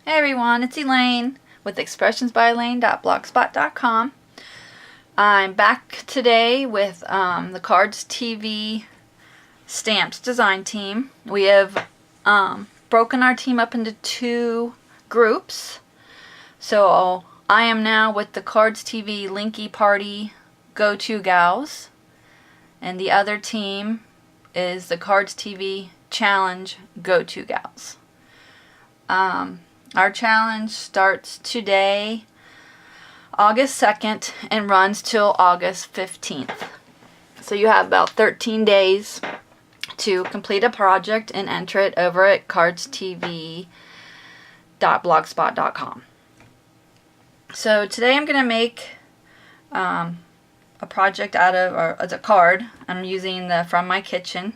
Hey everyone, it's Elaine with expressionsbyelaine.blogspot.com. I'm back today with the Cardz TV Stamps design team. We have broken our team up into two groups. So I am now with the Cardz TV Linky Party Go-To-Galz, and the other team is the Cardz TV Challenge Go-To-Galz. Our challenge starts today, August 2nd, and runs till August 15th. So you have about 13 days to complete a project and enter it over at cardztv.blogspot.com. So today I'm going to make a project out of, or it's a card. I'm using the From My Kitchen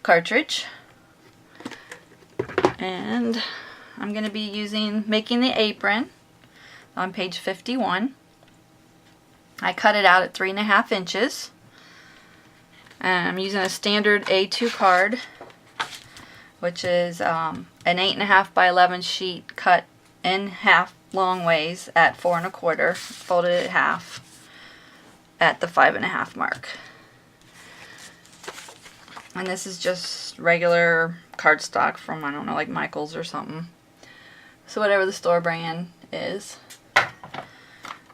cartridge. And I'm going to be making the apron on page 51. I cut it out at 3.5 inches. And I'm using a standard A2 card, which is an 8.5 by 11 sheet cut in half long ways at 4 1/4, folded at half at the 5.5 mark. And this is just regular cardstock from, I don't know, like Michael's or something. So whatever the store brand is.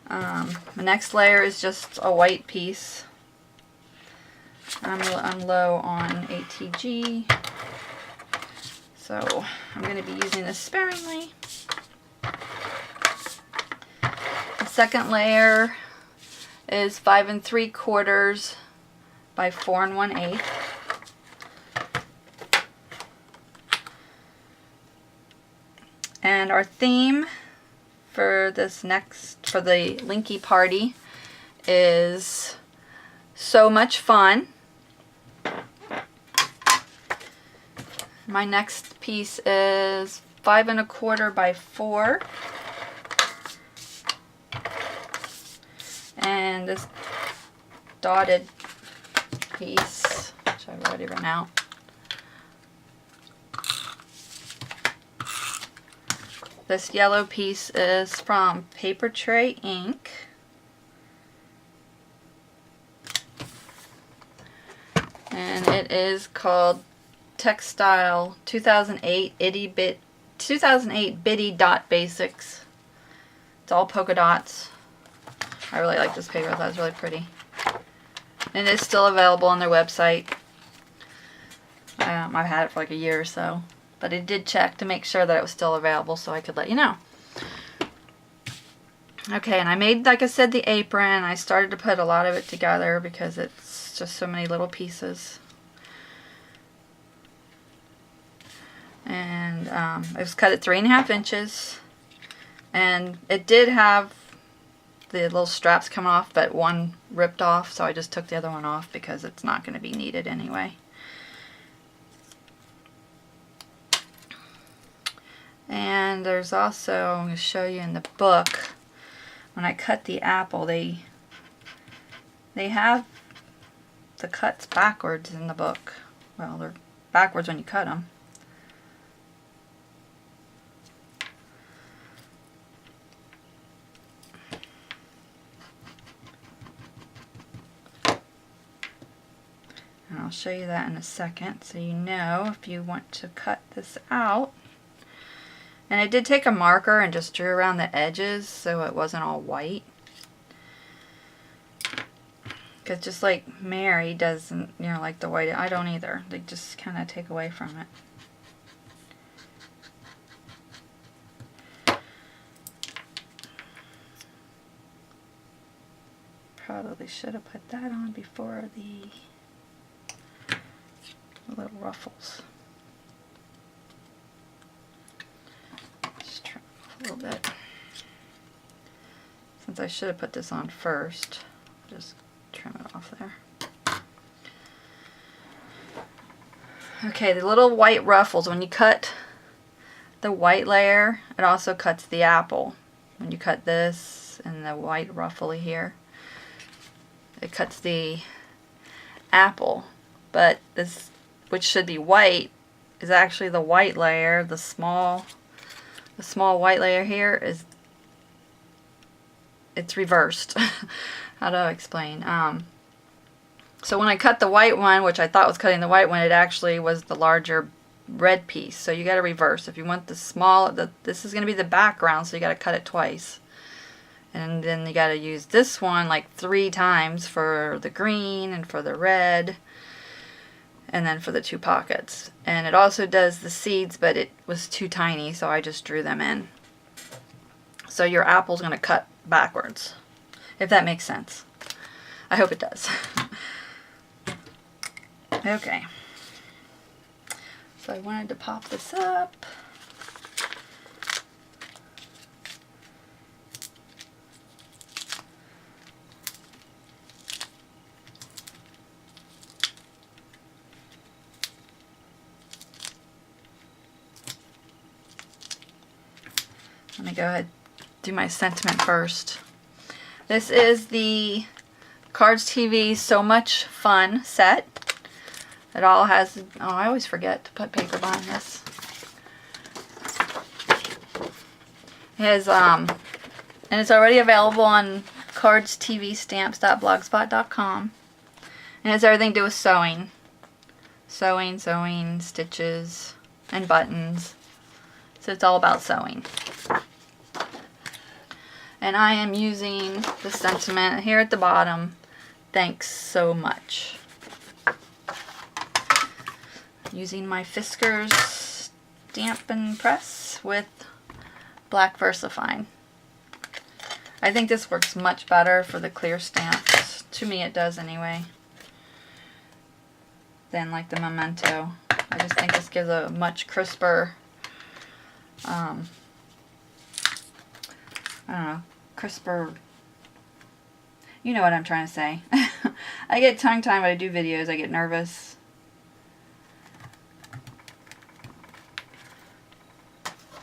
The next layer is just a white piece. I'm low on ATG, so I'm going to be using this sparingly. The second layer is 5 3/4 by 4 1/8. And our theme for the Linky Party is so much fun. My next piece is 5 1/4 by 4. And this dotted piece, which I've already run out. This yellow piece is from Paper Tray Ink. And it is called Textile 2008 Bitty Dot Basics. It's all polka dots. I really like this paper. I thought it was really pretty. And it's still available on their website. I've had it for like a year or so. But I did check to make sure that it was still available so I could let you know. Okay, and I made, like I said, the apron. I started to put a lot of it together because it's just so many little pieces. And it was cut at 3.5 inches. And it did have the little straps come off, but one ripped off, so I just took the other one off because it's not going to be needed anyway. And there's also, I'm going to show you in the book, when I cut the apple, they have the cuts backwards in the book. Well, they're backwards when you cut them. And I'll show you that in a second so you know if you want to cut this out. And I did take a marker and just drew around the edges so it wasn't all white. Because just like Mary doesn't, you know, like the white, I don't either. They just kind of take away from it. Probably should have put that on before the little ruffles. A little bit. Since I should have put this on first, just trim it off there. Okay, the little white ruffles, when you cut the white layer, it also cuts the apple. When you cut this and the white ruffle here, it cuts the apple. But this, which should be white, is actually the white layer, the small the small white layer here is, it's reversed. How do I explain? So when I cut the white one, which I thought was cutting the white one, it actually was the larger red piece. So you got to reverse. If you want the small, this is going to be the background, so you got to cut it twice. And then you got to use this one like 3 times for the green and for the red. And then for the 2 pockets. And it also does the seeds, but it was too tiny, so I just drew them in. So your apple's going to cut backwards, if that makes sense. I hope it does. Okay. So I wanted to pop this up. Let me go ahead and do my sentiment first. This is the Cardz TV So Much Fun set. It all has, oh, I always forget to put paper behind this. It has, and it's already available on cardztvstamps.blogspot.com. And it's everything to do with sewing. Sewing, stitches, and buttons. So it's all about sewing. And I am using the sentiment here at the bottom. Thanks so much. Using my Fiskars stamp and press with black VersaFine. I think this works much better for the clear stamps. To me it does anyway. Than like the Memento. I just think this gives a much crisper, I don't know, crisper, you know what I'm trying to say. I get tongue-tied when I do videos. I get nervous.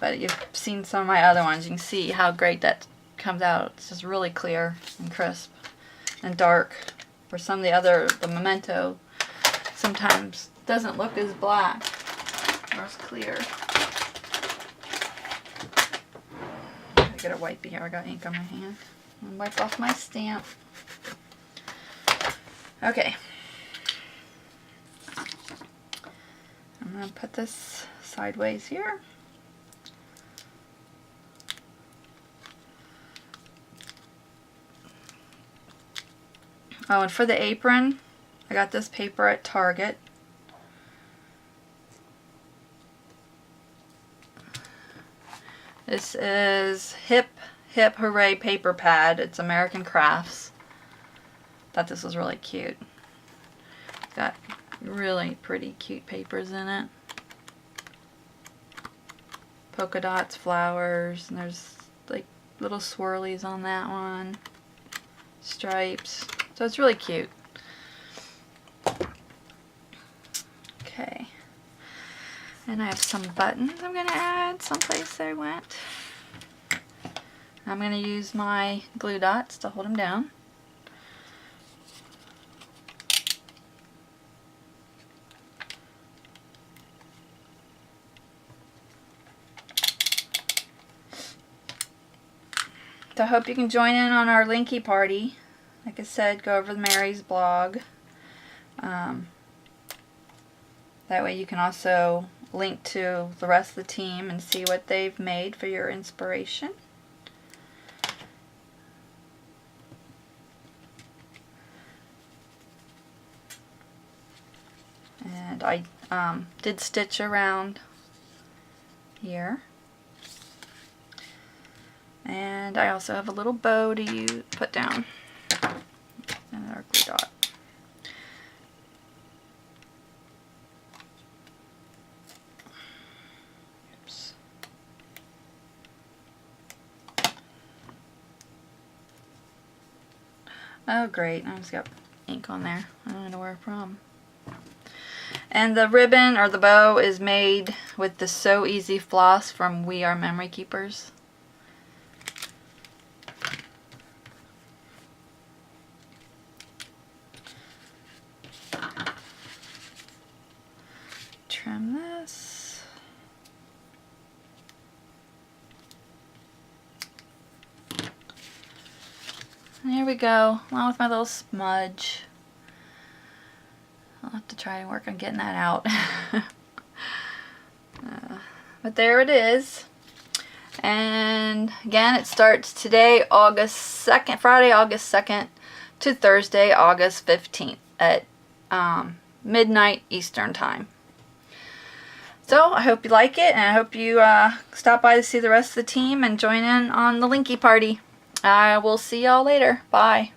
But you've seen some of my other ones. You can see how great that comes out. It's just really clear and crisp and dark. For some of the other, the Memento sometimes doesn't look as black or as clear. I get a wipe here. I got ink on my hand. I'm gonna wipe off my stamp. Okay. I'm gonna put this sideways here. Oh, and for the apron, I got this paper at Target. This is Hip Hooray Paper Pad. It's American Crafts. Thought this was really cute. It's got really pretty cute papers in it. Polka dots, flowers, and there's like little swirlies on that one. Stripes. So it's really cute. Okay. And I have some buttons I'm going to add someplace they went. I'm going to use my glue dots to hold them down. So I hope you can join in on our Linky party. Like I said, go over to Mary's blog. That way you can also link to the rest of the team and see what they've made for your inspiration. And I did stitch around here. And I also have a little bow to put down. And our glue dot. Oops. Oh great, I just got ink on there. I don't know where it's from. And the ribbon or the bow is made with the So Easy floss from We Are Memory Keepers. Trim this. There we go, along with my little smudge. I'll have to try and work on getting that out. But there it is. And again, it starts today, August 2nd, Friday, August 2nd to Thursday, August 15th at midnight Eastern time. So I hope you like it, and I hope you stop by to see the rest of the team and join in on the Linky party. I will see y'all later. Bye.